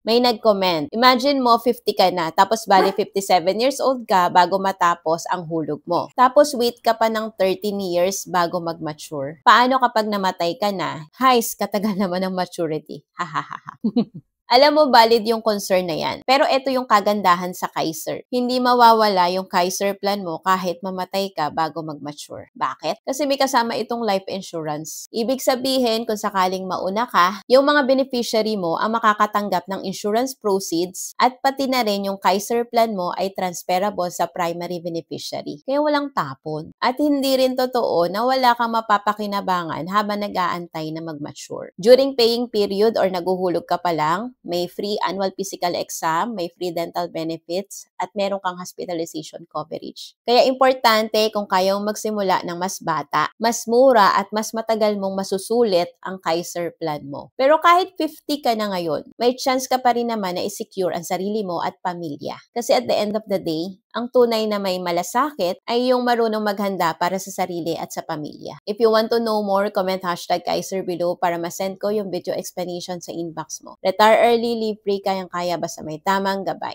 May nag-comment, imagine mo 50 ka na, tapos bali 57 years old ka bago matapos ang hulog mo. Tapos wait ka pa ng 13 years bago mag-mature. Paano kapag namatay ka na? Hays, katagal naman ng maturity. Hahaha. Alam mo, valid yung concern na yan. Pero ito yung kagandahan sa Kaiser. Hindi mawawala yung Kaiser plan mo kahit mamatay ka bago mag-mature. Bakit? Kasi may kasama itong life insurance. Ibig sabihin, kung sakaling mauna ka, yung mga beneficiary mo ang makakatanggap ng insurance proceeds at pati na rin yung Kaiser plan mo ay transferable sa primary beneficiary. Kaya walang tapon. At hindi rin totoo na wala kang mapapakinabangan habang nag-aantay na mag-mature. During paying period or naguhulog ka pa lang, may free annual physical exam, may free dental benefits, at meron kang hospitalization coverage. Kaya importante kung kaya mong magsimula ng mas bata, mas mura at mas matagal mong masusulit ang Kaiser plan mo. Pero kahit 50 ka na ngayon, may chance ka pa rin naman na i-secure ang sarili mo at pamilya. Kasi at the end of the day, ang tunay na may malasakit ay yung marunong maghanda para sa sarili at sa pamilya. If you want to know more, comment #Kaiser below para masend ko yung video explanation sa inbox mo. Retire early, live free, kayang-kaya basta may tamang gabay.